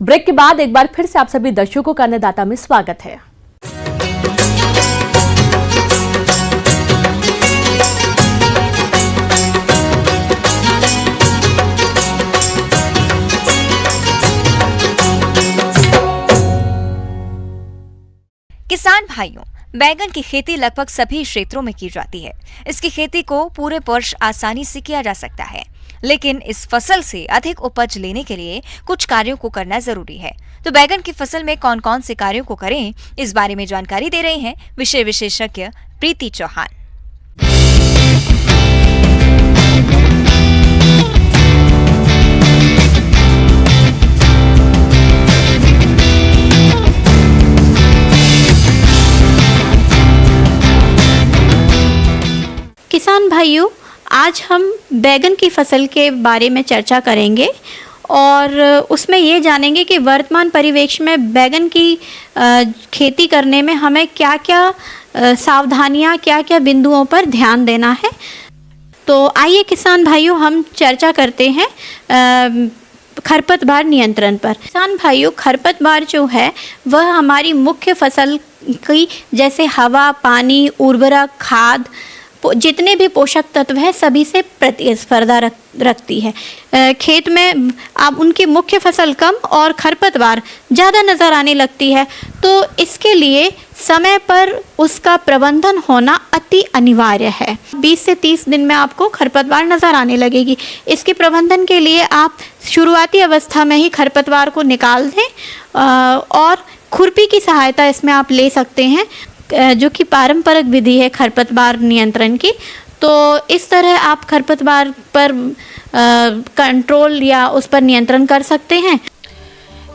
Break के बाद एक बार फिर से आप सभी दर्शकों का अन्नदाता में स्वागत है। किसान भाइयों, बैगन की खेती लगभग सभी क्षेत्रों में की जाती है। इसकी खेती को पूरे वर्ष आसानी से किया जा सकता है, लेकिन इस फसल से अधिक उपज लेने के लिए कुछ कार्यों को करना जरूरी है। तो बैगन की फसल में कौन कौन से कार्यों को करें, इस बारे में जानकारी दे रहे हैं विषय विशेषज्ञ प्रीति चौहान। किसान भाइयों, आज हम बैगन की फसल के बारे में चर्चा करेंगे और उसमें ये जानेंगे कि वर्तमान परिवेश में बैगन की खेती करने में हमें क्या क्या सावधानियां, क्या क्या बिंदुओं पर ध्यान देना है। तो आइए किसान भाइयों, हम चर्चा करते हैं खरपतवार नियंत्रण पर। किसान भाइयों, खरपतवार जो है वह हमारी मुख्य फसल की, जैसे हवा, पानी, उर्वरक, खाद, जितने भी पोषक तत्व हैं सभी से प्रतिस्पर्धा रखती है। खेत में अब उनकी मुख्य फसल कम और खरपतवार ज़्यादा नज़र आने लगती है, तो इसके लिए समय पर उसका प्रबंधन होना अति अनिवार्य है। 20 से 30 दिन में आपको खरपतवार नज़र आने लगेगी। इसके प्रबंधन के लिए आप शुरुआती अवस्था में ही खरपतवार को निकाल दें और खुरपी की सहायता इसमें आप ले सकते हैं, जो कि पारंपरिक विधि है खरपतवार नियंत्रण की। तो इस तरह आप खरपतवार पर कंट्रोल या उस पर नियंत्रण कर सकते हैं।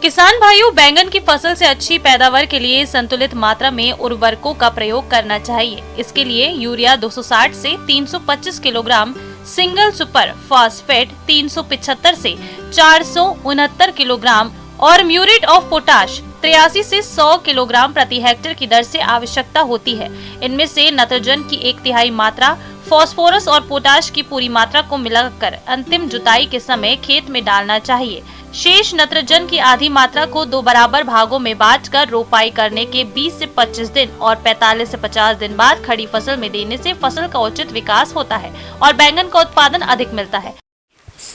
किसान भाइयों, बैंगन की फसल से अच्छी पैदावार के लिए संतुलित मात्रा में उर्वरकों का प्रयोग करना चाहिए। इसके लिए यूरिया 260 से 325 किलोग्राम, सिंगल सुपर फॉस्फेट 375 से 469 किलोग्राम और म्यूरेट ऑफ पोटाश 83 से 100 किलोग्राम प्रति हेक्टेयर की दर से आवश्यकता होती है। इनमें से नाइट्रोजन की 1/3 मात्रा, फास्फोरस और पोटाश की पूरी मात्रा को मिलाकर अंतिम जुताई के समय खेत में डालना चाहिए। शेष नाइट्रोजन की आधी मात्रा को 2 बराबर भागों में बांटकर रोपाई करने के 20 से 25 दिन और 45 से 50 दिन बाद खड़ी फसल में देने से फसल का उचित विकास होता है और बैंगन का उत्पादन अधिक मिलता है।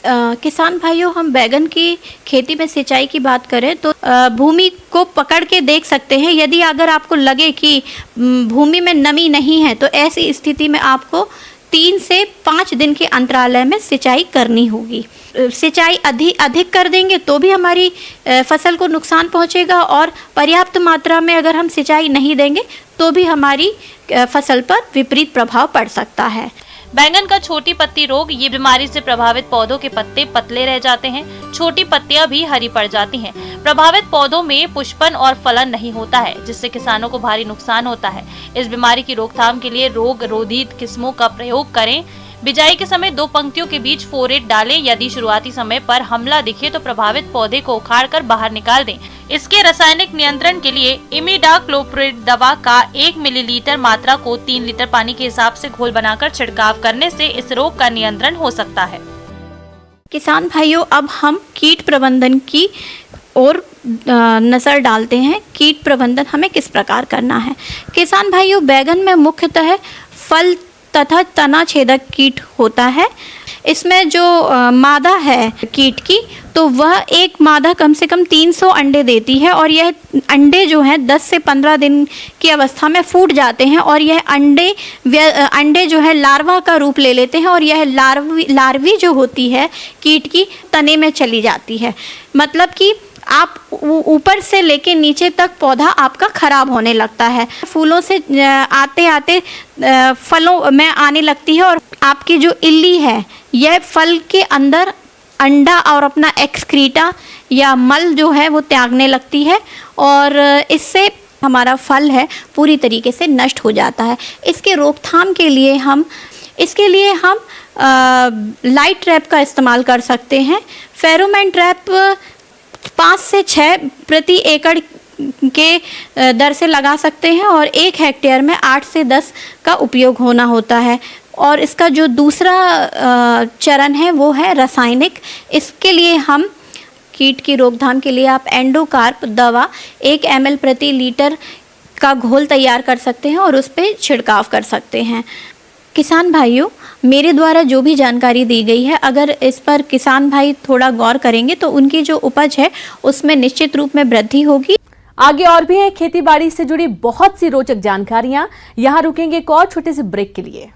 किसान भाइयों, हम बैगन की खेती में सिंचाई की बात करें तो भूमि को पकड़ के देख सकते हैं। यदि अगर आपको लगे कि भूमि में नमी नहीं है, तो ऐसी स्थिति में आपको 3 से 5 दिन के अंतराल में सिंचाई करनी होगी। सिंचाई अधिक कर देंगे तो भी हमारी फसल को नुकसान पहुंचेगा और पर्याप्त मात्रा में अगर हम सिंचाई नहीं देंगे तो भी हमारी फसल पर विपरीत प्रभाव पड़ सकता है। बैंगन का छोटी पत्ती रोग, ये बीमारी से प्रभावित पौधों के पत्ते पतले रह जाते हैं, छोटी पत्तियां भी हरी पड़ जाती हैं। प्रभावित पौधों में पुष्पन और फलन नहीं होता है, जिससे किसानों को भारी नुकसान होता है। इस बीमारी की रोकथाम के लिए रोग रोधी किस्मों का प्रयोग करें। बिजाई के समय 2 पंक्तियों के बीच फोरेट डालें। यदि शुरुआती समय पर हमला दिखे तो प्रभावित पौधे को उखाड़कर बाहर निकाल दें। इसके रासायनिक नियंत्रण के लिए इमिडाक्लोप्रिड दवा का 1 मिलीलीटर मात्रा को 3 लीटर पानी के हिसाब से घोल बनाकर छिड़काव करने से इस रोग का नियंत्रण हो सकता है। किसान भाइयों, अब हम कीट प्रबंधन की ओर नजर डालते हैं। कीट प्रबंधन हमें किस प्रकार करना है। किसान भाइयों, बैगन में मुख्यतः फल तथा तना छेदक कीट होता है। इसमें जो मादा है कीट की, तो वह एक मादा कम से कम 300 अंडे देती है और यह अंडे जो हैं 10 से 15 दिन की अवस्था में फूट जाते हैं और यह अंडे जो है लार्वा का रूप ले लेते हैं और यह लार्वी जो होती है कीट की तने में चली जाती है। मतलब कि आप ऊपर से लेके नीचे तक पौधा आपका खराब होने लगता है। फूलों से आते आते फलों में आने लगती है और आपकी जो इल्ली है यह फल के अंदर अंडा और अपना एक्सक्रीटा या मल जो है वो त्यागने लगती है और इससे हमारा फल है पूरी तरीके से नष्ट हो जाता है। इसके रोकथाम के लिए हम लाइट ट्रैप का इस्तेमाल कर सकते हैं। फेरोमोन ट्रैप 5 से 6 प्रति एकड़ के दर से लगा सकते हैं और 1 हेक्टेयर में 8 से 10 का उपयोग होना होता है। और इसका जो दूसरा चरण है वो है रासायनिक। इसके लिए हम कीट की रोकथाम के लिए आप एंडोकार्प दवा 1 ml प्रति लीटर का घोल तैयार कर सकते हैं और उस पर छिड़काव कर सकते हैं। किसान भाइयों, मेरे द्वारा जो भी जानकारी दी गई है, अगर इस पर किसान भाई थोड़ा गौर करेंगे तो उनकी जो उपज है उसमें निश्चित रूप में वृद्धि होगी। आगे और भी है खेती बाड़ी से जुड़ी बहुत सी रोचक जानकारियां। यहाँ रुकेंगे एक और छोटे से ब्रेक के लिए।